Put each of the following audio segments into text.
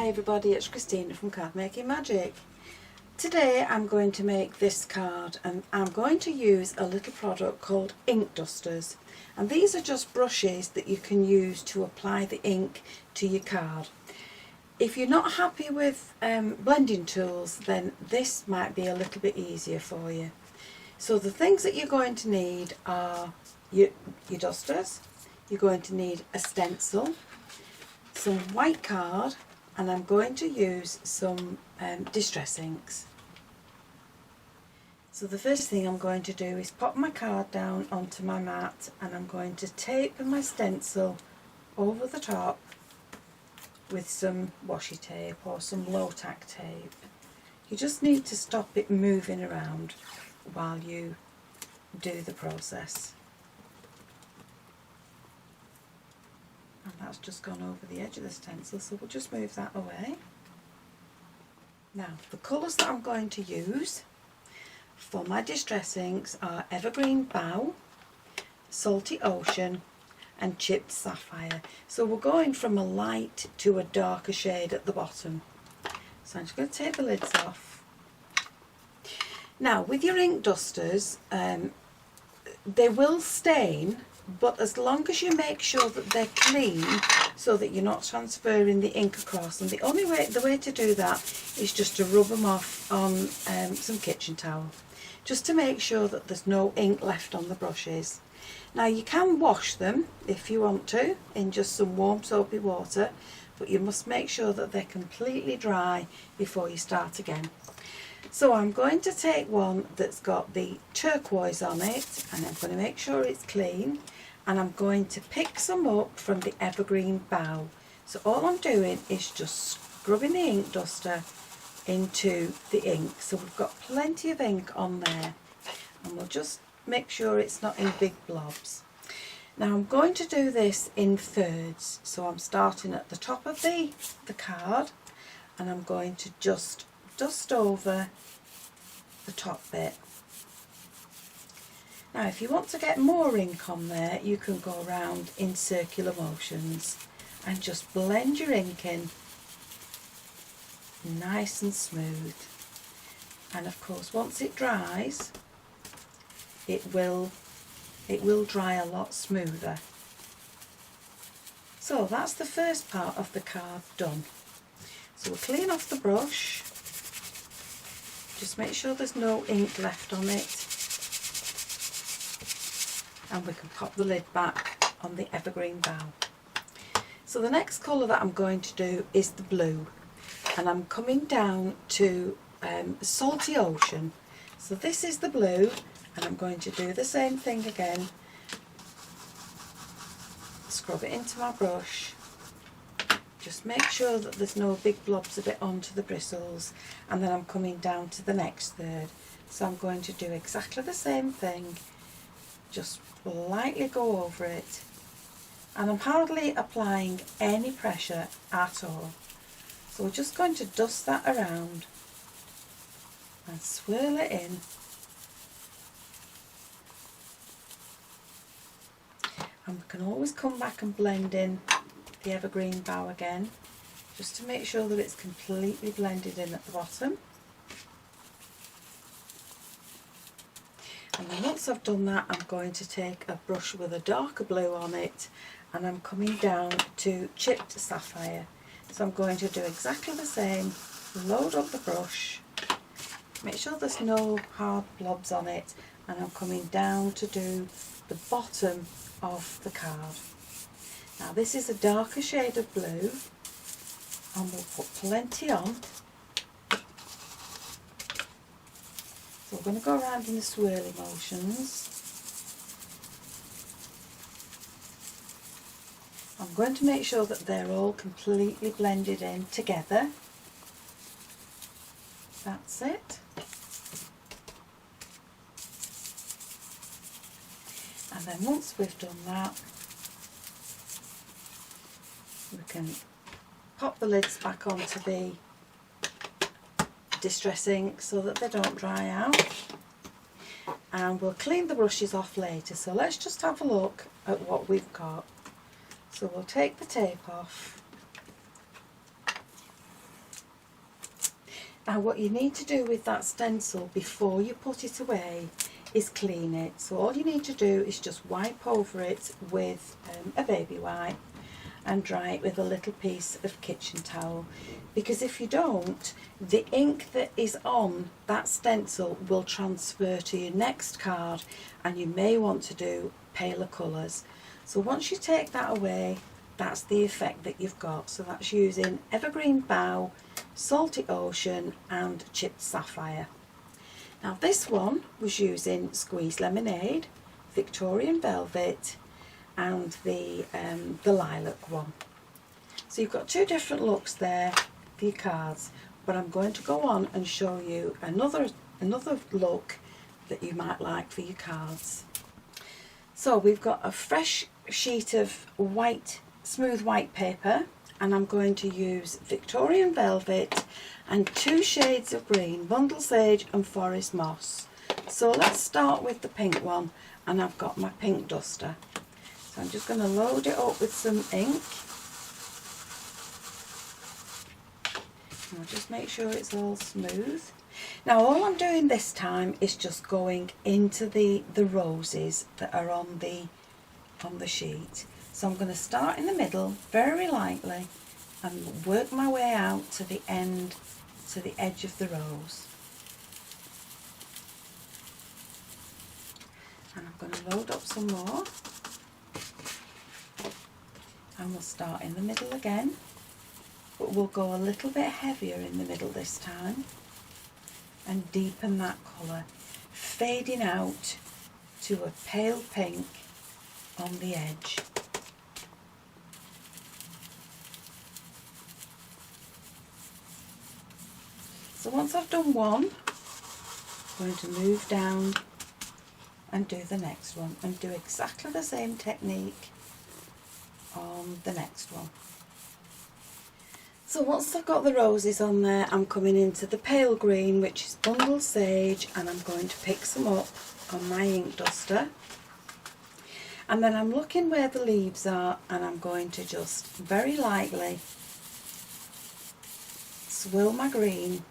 Hi everybody, it's Christina from Card Making Magic. Today I'm going to make this card and I'm going to use a little product called ink dusters, and these are just brushes that you can use to apply the ink to your card. If you're not happy with blending tools, then this might be a little bit easier for you. So the things that you're going to need are your dusters. You're going to need a stencil, some white card, and I'm going to use some distress inks. So the first thing I'm going to do is pop my card down onto my mat, and I'm going to tape my stencil over the top with some washi tape or some low tack tape. You just need to stop it moving around while you do the process. And that's just gone over the edge of the stencil, so we'll just move that away. Now, the colours that I'm going to use for my distress inks are Evergreen Bow, Salty Ocean and Chipped Sapphire. So we're going from a light to a darker shade at the bottom. So I'm just going to take the lids off. Now, with your ink dusters, they will stain, but as long as you make sure that they're clean so that you're not transferring the ink across, and the way to do that is just to rub them off on some kitchen towel, just to make sure that there's no ink left on the brushes. Now you can wash them if you want to in just some warm soapy water, but you must make sure that they're completely dry before you start again. So I'm going to take one that's got the turquoise on it, and I'm going to make sure it's clean, and I'm going to pick some up from the Evergreen Bow. So all I'm doing is just scrubbing the ink duster into the ink. So we've got plenty of ink on there, and we'll just make sure it's not in big blobs. Now I'm going to do this in thirds, so I'm starting at the top of the card, and I'm going to just dust over the top bit. Now if you want to get more ink on there, you can go around in circular motions and just blend your ink in nice and smooth. And of course once it dries, it will dry a lot smoother. So that's the first part of the card done. So we'll clean off the brush, just make sure there's no ink left on it, and we can pop the lid back on the Evergreen Bow. So the next colour that I'm going to do is the blue, and I'm coming down to Salty Ocean. So this is the blue, and I'm going to do the same thing again. Scrub it into my brush, just make sure that there's no big blobs of it onto the bristles, and then I'm coming down to the next third. So I'm going to do exactly the same thing, just lightly go over it, and I'm hardly applying any pressure at all. So we're just going to dust that around and swirl it in. And we can always come back and blend in the Evergreen Bow again, just to make sure that it's completely blended in at the bottom. And then once I've done that, I'm going to take a brush with a darker blue on it, and I'm coming down to Chipped Sapphire. So I'm going to do exactly the same, load up the brush, make sure there's no hard blobs on it, and I'm coming down to do the bottom of the card. Now this is a darker shade of blue, and we'll put plenty on. So we're going to go around in the swirly motions. I'm going to make sure that they're all completely blended in together. That's it. And then once we've done that, we can pop the lids back onto the distress ink so that they don't dry out, and we'll clean the brushes off later. So let's just have a look at what we've got. So we'll take the tape off, And what you need to do with that stencil before you put it away is clean it. So all you need to do is just wipe over it with a baby wipe and dry it with a little piece of kitchen towel, because if you don't, the ink that is on that stencil will transfer to your next card, and you may want to do paler colours. So once you take that away, that's the effect that you've got. So that's using Evergreen Bow, Salty Ocean and Chipped Sapphire. Now this one was using Squeezed Lemonade, Victorian Velvet and the lilac one. So you've got two different looks there for your cards, but I'm going to go on and show you another look that you might like for your cards. So we've got a fresh sheet of white, smooth white paper, and I'm going to use Victorian Velvet and two shades of green, Bundle Sage and Forest Moss. So let's start with the pink one, and I've got my pink duster. So I'm just going to load it up with some ink. And I'll just make sure it's all smooth. Now all I'm doing this time is just going into the roses that are on the sheet. So I'm going to start in the middle very lightly and work my way out to the end, to the edge of the rose. And I'm going to load up some more. And we'll start in the middle again, but we'll go a little bit heavier in the middle this time and deepen that colour, fading out to a pale pink on the edge. So once I've done one, I'm going to move down and do the next one and do exactly the same technique on the next one. So once I've got the roses on there, I'm coming into the pale green, which is Bundle Sage, and I'm going to pick some up on my ink duster. And then I'm looking where the leaves are, and I'm going to just very lightly swirl my green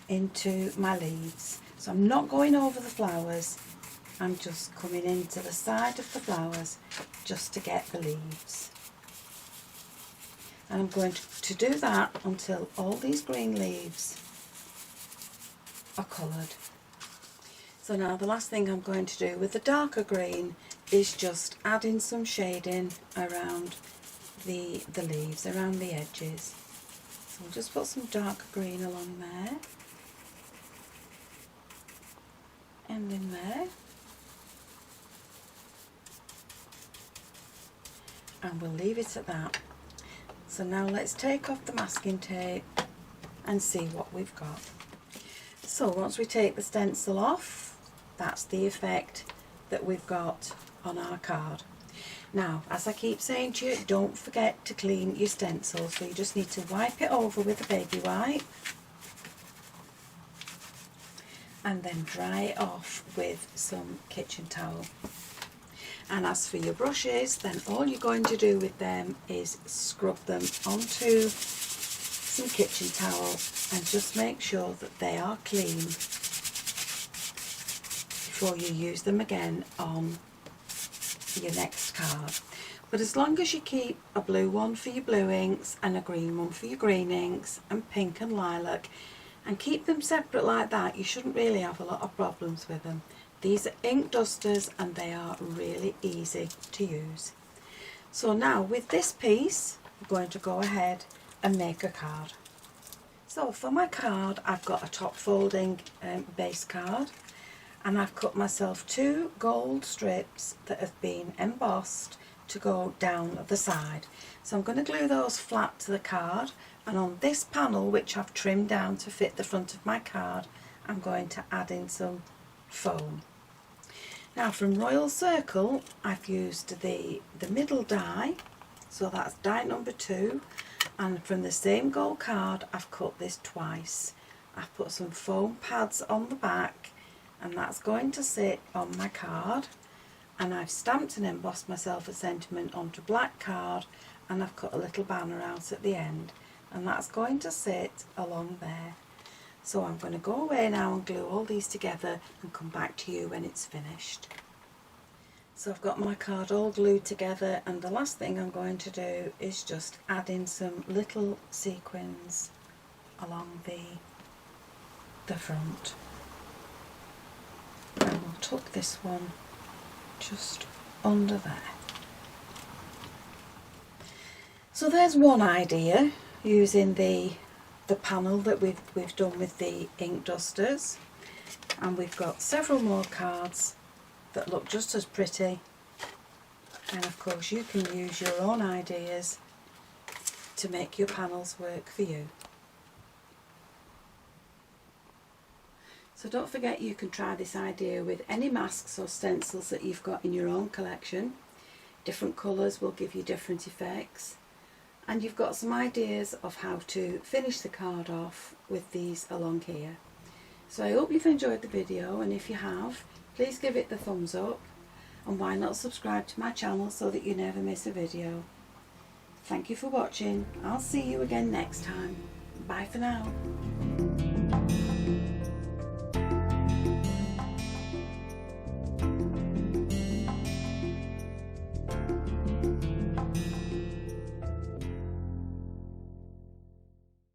into my leaves. So I'm not going over the flowers, I'm just coming into the side of the flowers just to get the leaves. And I'm going to do that until all these green leaves are coloured. So now the last thing I'm going to do with the darker green is just adding some shading around the leaves, around the edges. So we'll just put some darker green along there and in there. And we'll leave it at that. So now let's take off the masking tape and see what we've got. So once we take the stencil off, that's the effect that we've got on our card. Now, as I keep saying to you, don't forget to clean your stencil. So you just need to wipe it over with a baby wipe and then dry it off with some kitchen towel. And as for your brushes, then all you're going to do with them is scrub them onto some kitchen towel and just make sure that they are clean before you use them again on your next card. But as long as you keep a blue one for your blue inks and a green one for your green inks and pink and lilac, and keep them separate like that, you shouldn't really have a lot of problems with them. These are ink dusters and they are really easy to use. So now with this piece, I'm going to go ahead and make a card. So for my card, I've got a top folding base card, and I've cut myself 2 gold strips that have been embossed to go down the side. So I'm going to glue those flat to the card, and on this panel, which I've trimmed down to fit the front of my card, I'm going to add in some foam. Now from Royal Circle, I've used the middle die, so that's die number 2, and from the same gold card I've cut this twice. I've put some foam pads on the back, and that's going to sit on my card, and I've stamped and embossed myself a sentiment onto black card, and I've cut a little banner out at the end. and that's going to sit along there. So I'm going to go away now and glue all these together and come back to you when it's finished. So I've got my card all glued together, and the last thing I'm going to do is just add in some little sequins along the front. And we'll tuck this one just under there. So there's one idea using the panel that we've done with the ink dusters, and we've got several more cards that look just as pretty, and of course you can use your own ideas to make your panels work for you. So don't forget, you can try this idea with any masks or stencils that you've got in your own collection. Different colours will give you different effects, and you've got some ideas of how to finish the card off with these along here. So I hope you've enjoyed the video, and if you have, please give it the thumbs up, and why not subscribe to my channel so that you never miss a video. Thank you for watching. I'll see you again next time. Bye for now.